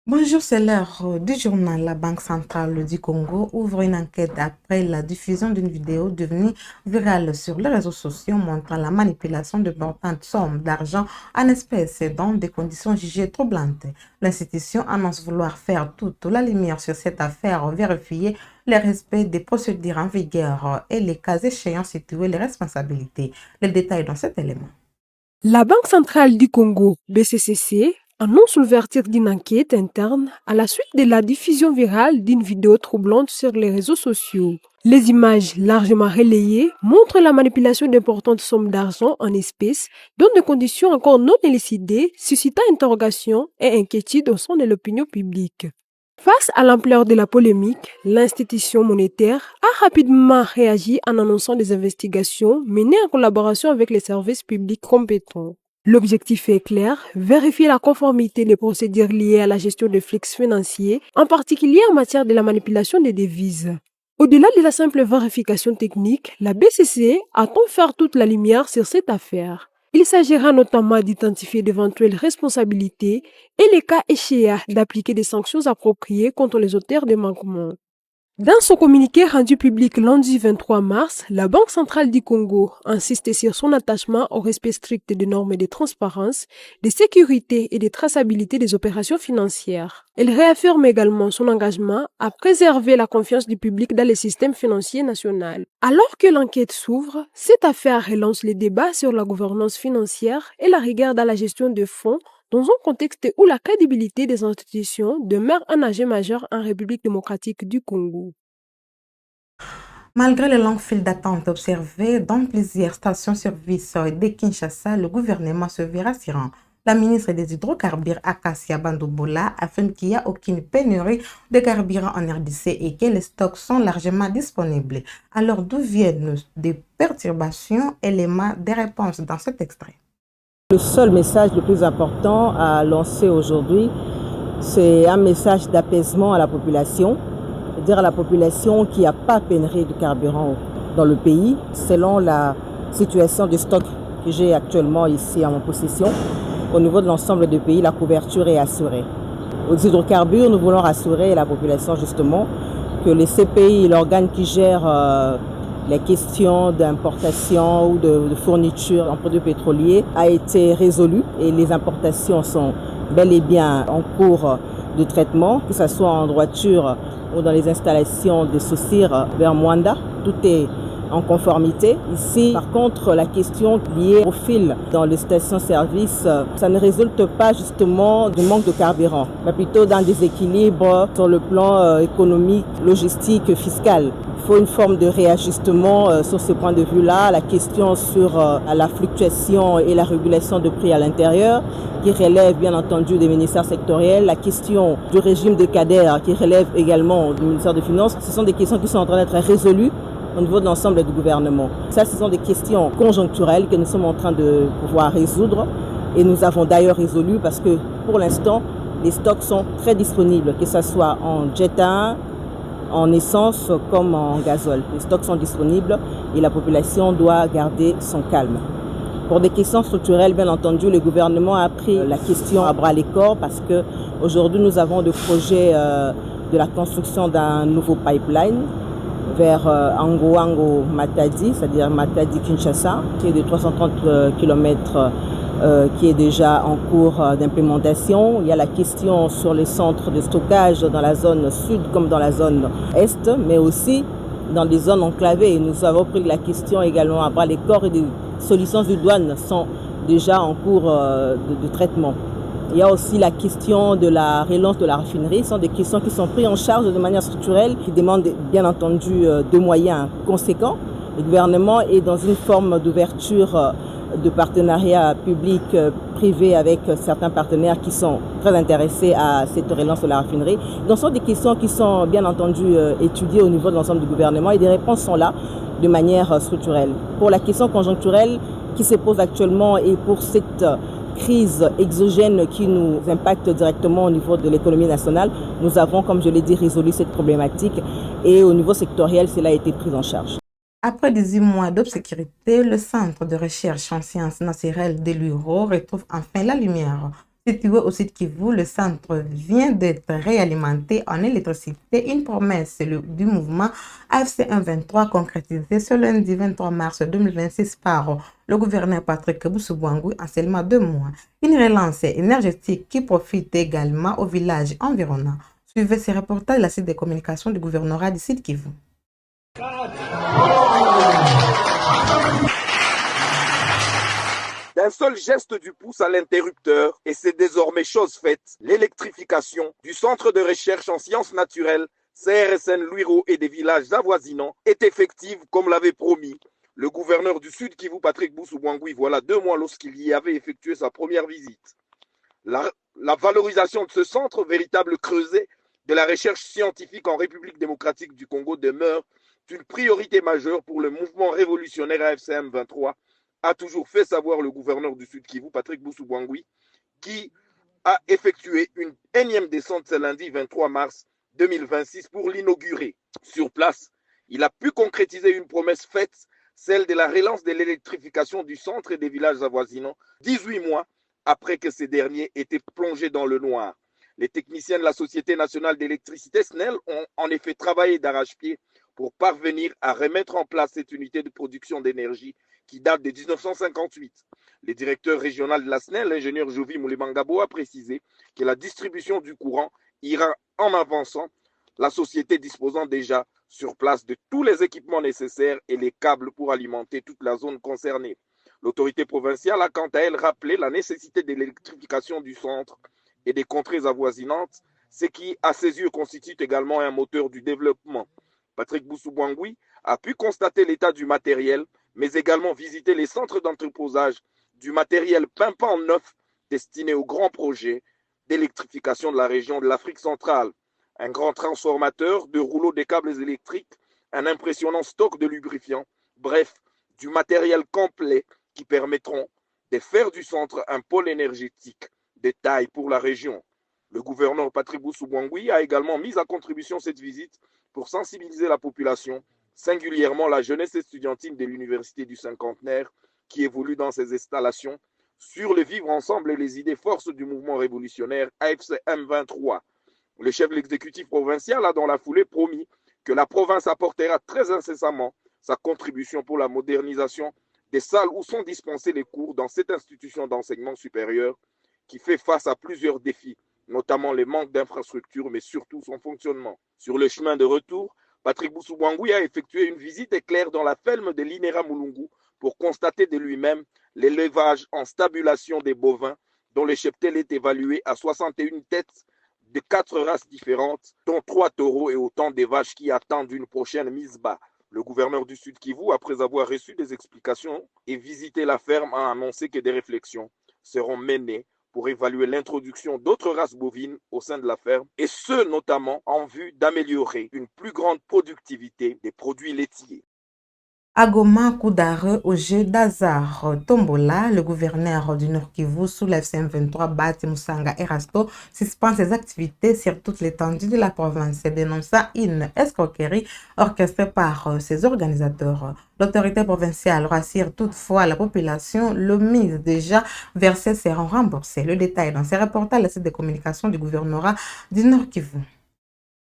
Bonjour, c'est l'heure du journal. La Banque centrale du Congo ouvre une enquête après la diffusion d'une vidéo devenue virale sur les réseaux sociaux montrant la manipulation d'importantes sommes d'argent en espèces dans des conditions jugées troublantes. L'institution annonce vouloir faire toute la lumière sur cette affaire, vérifier le respect des procédures en vigueur et les cas échéants situer les responsabilités. Les détails dans cet élément. La Banque centrale du Congo, BCCC, annonce l'ouverture d'une enquête interne à la suite de la diffusion virale d'une vidéo troublante sur les réseaux sociaux. Les images largement relayées montrent la manipulation d'importantes sommes d'argent en espèces dans des conditions encore non élucidées, suscitant interrogations et inquiétudes au sein de l'opinion publique. Face à l'ampleur de la polémique, l'institution monétaire a rapidement réagi en annonçant des investigations menées en collaboration avec les services publics compétents. L'objectif est clair, vérifier la conformité des procédures liées à la gestion des flux financiers, en particulier en matière de la manipulation des devises. Au-delà de la simple vérification technique, la BCC attend faire toute la lumière sur cette affaire. Il s'agira notamment d'identifier d'éventuelles responsabilités et les cas échéants d'appliquer des sanctions appropriées contre les auteurs des manquements. Dans son communiqué rendu public lundi 23 mars, la Banque centrale du Congo insiste sur son attachement au respect strict des normes de transparence, de sécurité et de traçabilité des opérations financières. Elle réaffirme également son engagement à préserver la confiance du public dans le système financier national. Alors que l'enquête s'ouvre, cette affaire relance les débats sur la gouvernance financière et la rigueur dans la gestion de fonds dans un contexte où la crédibilité des institutions demeure un enjeu majeur en République démocratique du Congo. Malgré les longues files d'attente observées dans plusieurs stations-service de Kinshasa, le gouvernement se veut rassurant. La ministre des Hydrocarbures, Akasia Bandobola, affirme qu'il n'y a aucune pénurie de carburant en RDC et que les stocks sont largement disponibles. Alors, d'où viennent des perturbations? Éléments des réponses dans cet extrait. Le seul message le plus important à lancer aujourd'hui, c'est un message d'apaisement à la population, dire à la population qu'il n'y a pas pénurie de carburant dans le pays. Selon la situation de stock que j'ai actuellement ici en mon possession, au niveau de l'ensemble du pays, la couverture est assurée. Aux hydrocarbures, nous voulons rassurer la population justement que les CPI, l'organe qui gère les questions d'importation ou de fourniture en produits pétroliers a été résolu et les importations sont bel et bien en cours de traitement, que ce soit en droiture ou dans les installations de Saucire vers Mwanda. Tout est en conformité. Ici, par contre, la question liée au fil dans les stations-service, ça ne résulte pas justement du manque de carburant, mais plutôt d'un déséquilibre sur le plan économique, logistique, fiscal. Il faut une forme de réajustement sur ce point de vue-là. La question sur la fluctuation et la régulation de prix à l'intérieur, qui relève bien entendu des ministères sectoriels. La question du régime de CADER, qui relève également du ministère des Finances. Ce sont des questions qui sont en train d'être résolues au niveau de l'ensemble du gouvernement. Ça, ce sont des questions conjoncturelles que nous sommes en train de pouvoir résoudre. Et nous avons d'ailleurs résolu parce que pour l'instant, les stocks sont très disponibles, que ce soit en jet 1, en essence comme en gazole. Les stocks sont disponibles et la population doit garder son calme. Pour des questions structurelles, bien entendu, le gouvernement a pris la question à bras les corps parce qu'aujourd'hui, nous avons des projets de la construction d'un nouveau pipeline vers Angoango-Matadi, c'est-à-dire Matadi-Kinshasa, qui est de 330 km qui est déjà en cours d'implémentation. Il y a la question sur les centres de stockage dans la zone sud comme dans la zone est, mais aussi dans des zones enclavées. Nous avons pris la question également à bras les corps et des solutions de douane sont déjà en cours de traitement. Il y a aussi la question de la relance de la raffinerie. Ce sont des questions qui sont prises en charge de manière structurelle, qui demandent bien entendu de moyens conséquents. Le gouvernement est dans une forme d'ouverture de partenariat public-privé avec certains partenaires qui sont très intéressés à cette relance de la raffinerie. Donc, ce sont des questions qui sont bien entendu étudiées au niveau de l'ensemble du gouvernement et des réponses sont là de manière structurelle. Pour la question conjoncturelle qui se pose actuellement et pour cette crise exogène qui nous impacte directement au niveau de l'économie nationale, nous avons, comme je l'ai dit, résolu cette problématique et au niveau sectoriel, cela a été pris en charge. Après 18 mois d'obscurité, le Centre de recherche en sciences naturelles de l'URO retrouve enfin la lumière. Situé au sud Kivu, le centre vient d'être réalimenté en électricité, une promesse du mouvement AFC 123 concrétisée ce lundi 23 mars 2026 par le gouverneur Patrick Boussoubouangui en seulement 2 mois. Une relance énergétique qui profite également aux villages environnants. Suivez ces reportages de la site de communication du gouvernorat du sud Kivu. D'un seul geste du pouce à l'interrupteur, et c'est désormais chose faite, l'électrification du centre de recherche en sciences naturelles, CRSN Luiro et des villages avoisinants est effective comme l'avait promis le gouverneur du Sud Kivu, Patrick Boussoubouangui, voilà 2 mois lorsqu'il y avait effectué sa première visite. La valorisation de ce centre, véritable creuset de la recherche scientifique en République démocratique du Congo, demeure une priorité majeure pour le mouvement révolutionnaire AFC M23, a toujours fait savoir le gouverneur du Sud Kivu, Patrick Boussoubouangui, qui a effectué une énième descente ce lundi 23 mars 2026 pour l'inaugurer. Sur place, il a pu concrétiser une promesse faite, celle de la relance de l'électrification du centre et des villages avoisinants, 18 mois après que ces derniers étaient plongés dans le noir. Les techniciens de la Société nationale d'électricité SNEL ont en effet travaillé d'arrache-pied pour parvenir à remettre en place cette unité de production d'énergie qui date de 1958. Le directeur régional de la SNEL, l'ingénieur Jovi Moulemangabo, a précisé que la distribution du courant ira en avançant, la société disposant déjà sur place de tous les équipements nécessaires et les câbles pour alimenter toute la zone concernée. L'autorité provinciale a quant à elle rappelé la nécessité de l'électrification du centre et des contrées avoisinantes, ce qui, à ses yeux, constitue également un moteur du développement. Patrick Boussoubouangui a pu constater l'état du matériel, mais également visiter les centres d'entreposage du matériel pimpant neuf destiné aux grands projets d'électrification de la région de l'Afrique centrale. Un grand transformateur, de rouleaux de câbles électriques, un impressionnant stock de lubrifiants, bref, du matériel complet qui permettront de faire du centre un pôle énergétique de taille pour la région. Le gouverneur Patrick Boussoubouangui a également mis à contribution cette visite pour sensibiliser la population, singulièrement la jeunesse estudiantine de l'Université du Cinquantenaire qui évolue dans ces installations, sur le vivre ensemble et les idées forces du mouvement révolutionnaire AFC M23. Le chef de l'exécutif provincial a dans la foulée promis que la province apportera très incessamment sa contribution pour la modernisation des salles où sont dispensés les cours dans cette institution d'enseignement supérieur qui fait face à plusieurs défis, notamment les manques d'infrastructures, mais surtout son fonctionnement. Sur le chemin de retour, Patrick Boussoubouangui a effectué une visite éclair dans la ferme de l'Inera Mulungu pour constater de lui-même l'élevage en stabulation des bovins dont le cheptel est évalué à 61 têtes de 4 races différentes, dont 3 taureaux et autant de vaches qui attendent une prochaine mise bas. Le gouverneur du Sud Kivu, après avoir reçu des explications et visité la ferme, a annoncé que des réflexions seront menées pour évaluer l'introduction d'autres races bovines au sein de la ferme, et ce notamment en vue d'améliorer une plus grande productivité des produits laitiers. À Goma, coup d'arrêt au jeu d'hasard. Tombola, le gouverneur du Nord Kivu sous la FM23, Bati Musanga Erasto, suspend ses activités sur toute l'étendue de la province, dénonçant une escroquerie orchestrée par ses organisateurs. L'autorité provinciale rassure toutefois à la population, le mise déjà versé seront remboursés. Le détail dans ces reportages à la site de communication du gouvernorat du Nord Kivu.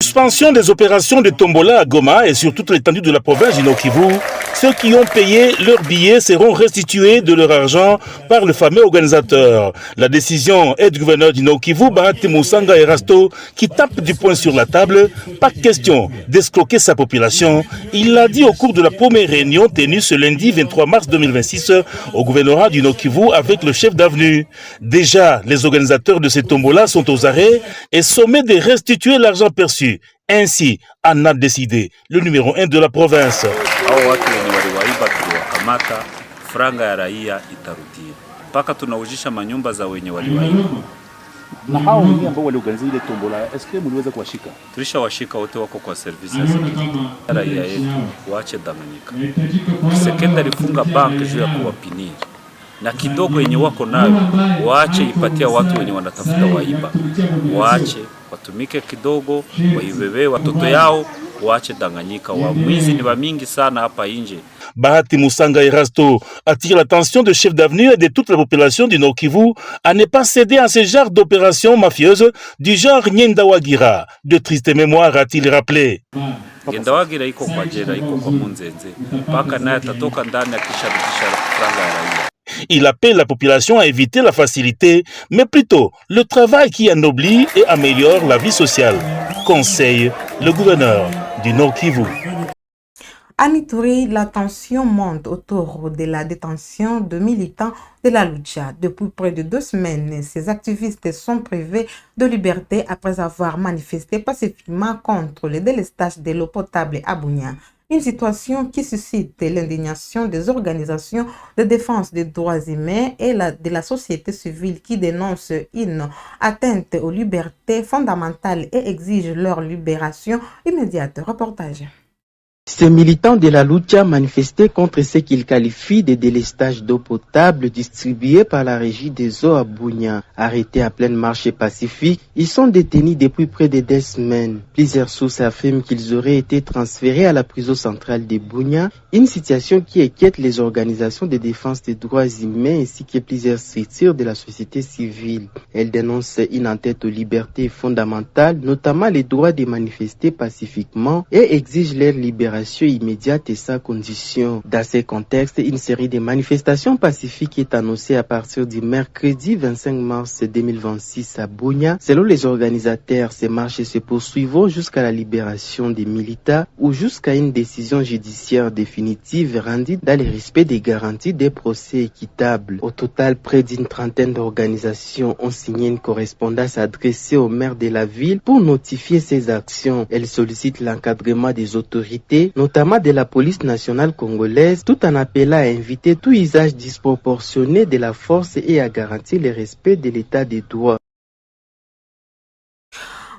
Suspension des opérations de Tombola à Goma et sur toute l'étendue de la province du Nord Kivu. Ceux qui ont payé leurs billets seront restitués de leur argent par le fameux organisateur. La décision est du gouverneur du Nord Kivu, Bahati Musanga Erasto, qui tape du poing sur la table. Pas question d'escroquer sa population. Il l'a dit au cours de la première réunion tenue ce lundi 23 mars 2026 au gouvernorat du Nord Kivu avec le chef d'avenue. Déjà, les organisateurs de ces tombolas sont aux arrêts et sommés de restituer l'argent perçu. Ainsi en a décidé le numéro 1 de la province. Hao watu wenye waliwaiba tuliwakamata, franga ya raia itarudia. Mpaka tunaujisha manyumba za wenye waliwaiba. Na hao wengine ambao waliorganiza ile tombola, eske mliweza kuwashika? Tulishawashika wote, wako kwa service ya security. Raia yetu waache danganyika. Sekenda alifunga banki juu ya kuwapiniri. Na kidogo yenye wako nayo waache ipatia watu wenye wanatafuta waiba. Waache watumike kidogo, waibebe watoto yao, waache danganyika. Wamwizi ni wamingi sana hapa nje. Bahati Musanga Erasto attire l'attention de chefs d'avenue et de toute la population du Nord Kivu à ne pas céder à ce genre d'opérations mafieuses du genre Nyendawagira. De tristes mémoires a-t-il rappelé. Nyendawagira iko kwa jela, iko kwa Munzenze. Paka naye atatoka ndani akisharudisha franga ya raia. Il appelle la population à éviter la facilité, mais plutôt le travail qui ennoblit et améliore la vie sociale. Conseille le gouverneur du Nord Kivu. À Ituri, la tension monte autour de la détention de militants de la Lucha. Depuis près de 2 semaines, ces activistes sont privés de liberté après avoir manifesté pacifiquement contre le délestage de l'eau potable à Bunia. Une situation qui suscite l'indignation des organisations de défense des droits humains et de la société civile qui dénoncent une atteinte aux libertés fondamentales et exigent leur libération immédiate. Reportage. Ces militants de la Lucha manifestaient contre ce qu'ils qualifient de délestage d'eau potable distribué par la régie des eaux à Bunia. Arrêtés à pleine marche pacifique, ils sont détenus depuis près de 2 semaines. Plusieurs sources affirment qu'ils auraient été transférés à la prison centrale de Bunia, une situation qui inquiète les organisations de défense des droits humains ainsi que plusieurs structures de la société civile. Elles dénoncent une atteinte aux libertés fondamentales, notamment les droits de manifester pacifiquement, et exigent leur libération immédiate et sans condition. Dans ce contexte, une série de manifestations pacifiques est annoncée à partir du mercredi 25 mars 2026 à Bunia. Selon les organisateurs, ces marches se poursuivront jusqu'à la libération des militants ou jusqu'à une décision judiciaire définitive rendue dans le respect des garanties des procès équitables. Au total, près d'une 30aine d'organisations ont signé une correspondance adressée au maire de la ville pour notifier ces actions. Elles sollicitent l'encadrement des autorités, notamment de la police nationale congolaise, tout en appelant à inviter tout usage disproportionné de la force et à garantir le respect de l'état des droits.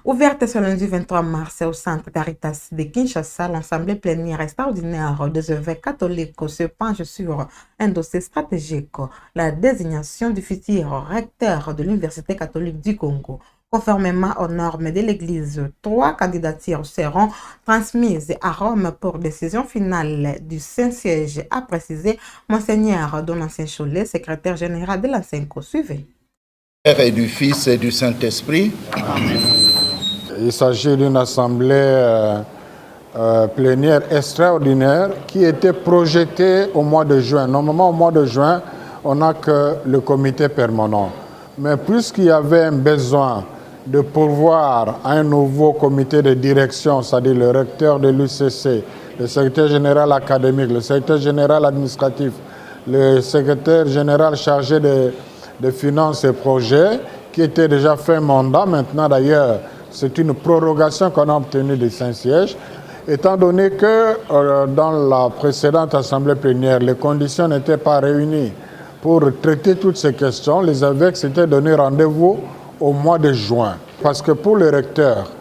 Ouverte ce lundi 23 mars au centre Caritas de Kinshasa, l'Assemblée plénière extraordinaire des évêques catholiques se penche sur un dossier stratégique, la désignation du futur recteur de l'Université catholique du Congo. Conformément aux normes de l'Église, 3 candidatures seront transmises à Rome pour décision finale du Saint-Siège, a précisé Monseigneur Donatien Cholet, secrétaire général de l'ANSENCO. Suivez. Et du Fils et du Saint-Esprit. Il s'agit d'une assemblée plénière extraordinaire qui était projetée au mois de juin. Normalement, au mois de juin, on n'a que le comité permanent. Mais puisqu'il y avait un besoin de pourvoir à un nouveau comité de direction, c'est-à-dire le recteur de l'UCC, le secrétaire général académique, le secrétaire général administratif, le secrétaire général chargé de finances et projets, qui était déjà fait mandat. Maintenant, d'ailleurs, c'est une prorogation qu'on a obtenue du Saint-Siège. Étant donné que dans la précédente assemblée plénière, les conditions n'étaient pas réunies pour traiter toutes ces questions, les évêques s'étaient donné rendez-vous au mois de juin. Parce que pour le recteur,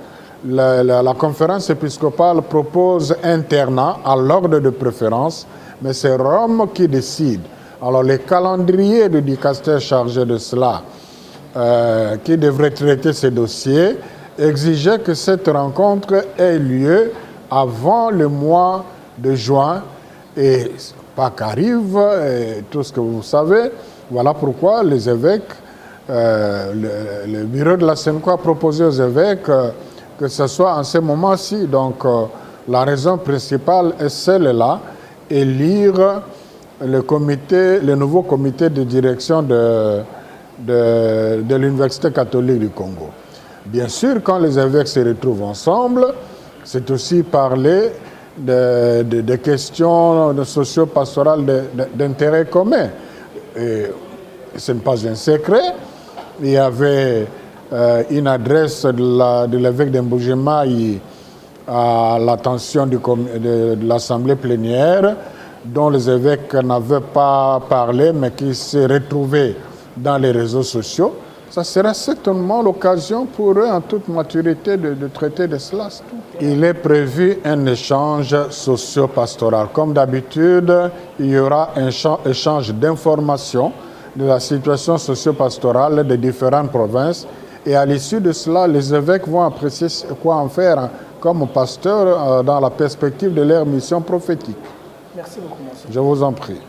la conférence épiscopale propose internat à l'ordre de préférence, mais c'est Rome qui décide. Alors les calendriers du dicaster chargé de cela, qui devrait traiter ces dossiers, exigeaient que cette rencontre ait lieu avant le mois de juin. Et Pâques arrive, et tout ce que vous savez. Voilà pourquoi les évêques, le bureau de la SENCO a proposé aux évêques que ce soit en ce moment-ci. Donc la raison principale est celle-là, élire le nouveau comité de direction de l'Université catholique du Congo. Bien sûr, quand les évêques se retrouvent ensemble, c'est aussi parler de questions socio-pastorales d'intérêt commun. Et ce n'est pas un secret. Il y avait une adresse de l'évêque d'Mbujimai à l'attention de l'Assemblée plénière, dont les évêques n'avaient pas parlé, mais qui s'est retrouvé dans les réseaux sociaux. Ça sera certainement l'occasion pour eux, en toute maturité, de traiter de cela. Il est prévu un échange socio-pastoral. Comme d'habitude, il y aura un échange d'informations de la situation socio-pastorale des différentes provinces. Et à l'issue de cela, les évêques vont apprécier quoi en faire comme pasteurs dans la perspective de leur mission prophétique. Merci beaucoup, monsieur. Je vous en prie.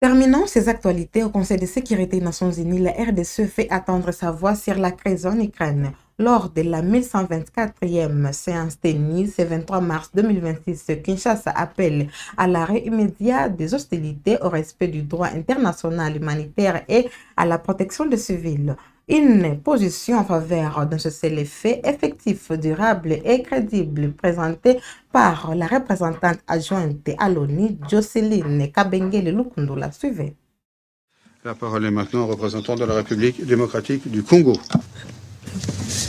Terminons ces actualités au Conseil de sécurité des Nations Unies. La RDC fait attendre sa voix sur la crise en Ukraine. Lors de la 1124e séance tenue ce 23 mars 2026, Kinshasa appelle à l'arrêt immédiat des hostilités, au respect du droit international humanitaire et à la protection des civils. Une position en faveur d'un cessez-le-feu effectif, durable et crédible présentée par la représentante adjointe à l'ONU, Jocelyne Kabengele Lukundula. Suivez. La parole est maintenant au représentant de la République démocratique du Congo.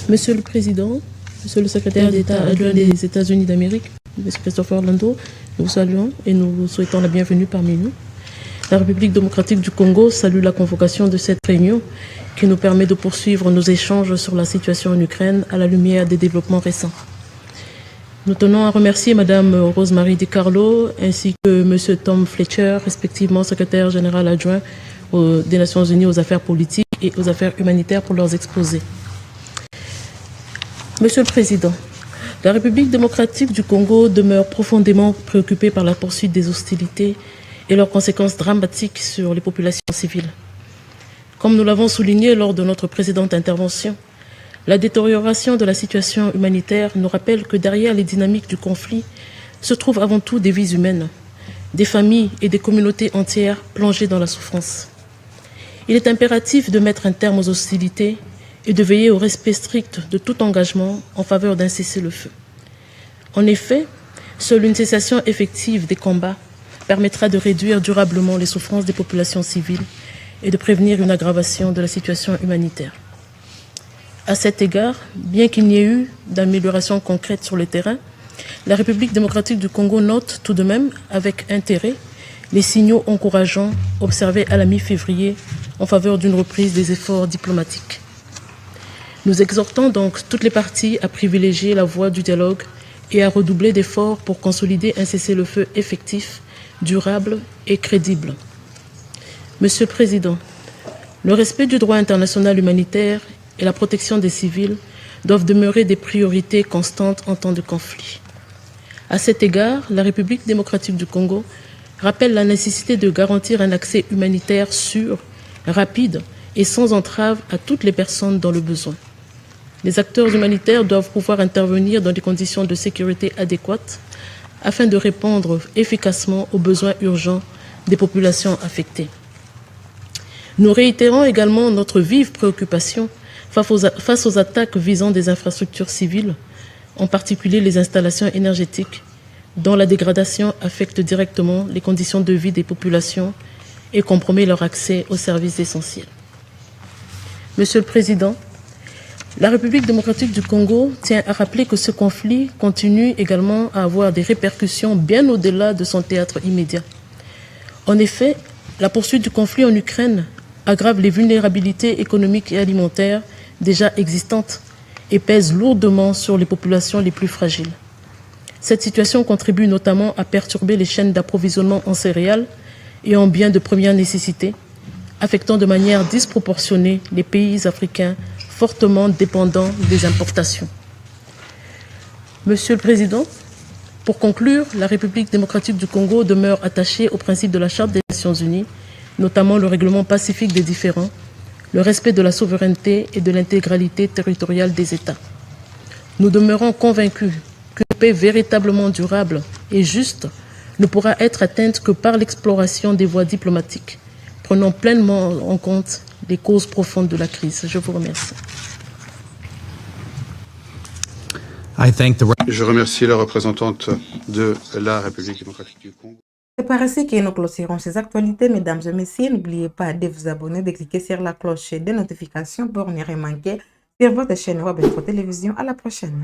Monsieur le Président, Monsieur le Secrétaire d'État adjoint des États-Unis d'Amérique, M. Christopher Orlando, nous vous saluons et nous vous souhaitons la bienvenue parmi nous. La République démocratique du Congo salue la convocation de cette réunion qui nous permet de poursuivre nos échanges sur la situation en Ukraine à la lumière des développements récents. Nous tenons à remercier Mme Rosemary DiCarlo ainsi que M. Tom Fletcher, respectivement secrétaire général adjoint des Nations Unies aux affaires politiques et aux affaires humanitaires pour leurs exposés. Monsieur le Président, la République démocratique du Congo demeure profondément préoccupée par la poursuite des hostilités et leurs conséquences dramatiques sur les populations civiles. Comme nous l'avons souligné lors de notre précédente intervention, la détérioration de la situation humanitaire nous rappelle que derrière les dynamiques du conflit se trouvent avant tout des vies humaines, des familles et des communautés entières plongées dans la souffrance. Il est impératif de mettre un terme aux hostilités et de veiller au respect strict de tout engagement en faveur d'un cessez-le-feu. En effet, seule une cessation effective des combats permettra de réduire durablement les souffrances des populations civiles et de prévenir une aggravation de la situation humanitaire. À cet égard, bien qu'il n'y ait eu d'amélioration concrète sur le terrain, la République démocratique du Congo note tout de même avec intérêt les signaux encourageants observés à la mi-février en faveur d'une reprise des efforts diplomatiques. Nous exhortons donc toutes les parties à privilégier la voie du dialogue et à redoubler d'efforts pour consolider un cessez-le-feu effectif, durable et crédible. Monsieur le Président, le respect du droit international humanitaire et la protection des civils doivent demeurer des priorités constantes en temps de conflit. À cet égard, la République démocratique du Congo rappelle la nécessité de garantir un accès humanitaire sûr, rapide et sans entrave à toutes les personnes dans le besoin. Les acteurs humanitaires doivent pouvoir intervenir dans des conditions de sécurité adéquates afin de répondre efficacement aux besoins urgents des populations affectées. Nous réitérons également notre vive préoccupation face aux attaques visant des infrastructures civiles, en particulier les installations énergétiques, dont la dégradation affecte directement les conditions de vie des populations et compromet leur accès aux services essentiels. Monsieur le Président, la République démocratique du Congo tient à rappeler que ce conflit continue également à avoir des répercussions bien au-delà de son théâtre immédiat. En effet, la poursuite du conflit en Ukraine aggrave les vulnérabilités économiques et alimentaires déjà existantes et pèse lourdement sur les populations les plus fragiles. Cette situation contribue notamment à perturber les chaînes d'approvisionnement en céréales et en biens de première nécessité, affectant de manière disproportionnée les pays africains fortement dépendants des importations. Monsieur le Président, pour conclure, la République démocratique du Congo demeure attachée aux principes de la Charte des Nations Unies, notamment le règlement pacifique des différends, le respect de la souveraineté et de l'intégralité territoriale des États. Nous demeurons convaincus qu'une paix véritablement durable et juste ne pourra être atteinte que par l'exploration des voies diplomatiques, prenant pleinement en compte les causes profondes de la crise. Je vous remercie. Je remercie la représentante de la République démocratique du Congo. C'est par ici que nous clôturons ces actualités, mesdames et messieurs. N'oubliez pas de vous abonner, de cliquer sur la cloche des notifications pour ne rien manquer sur votre chaîne web Info Télévision. À la prochaine.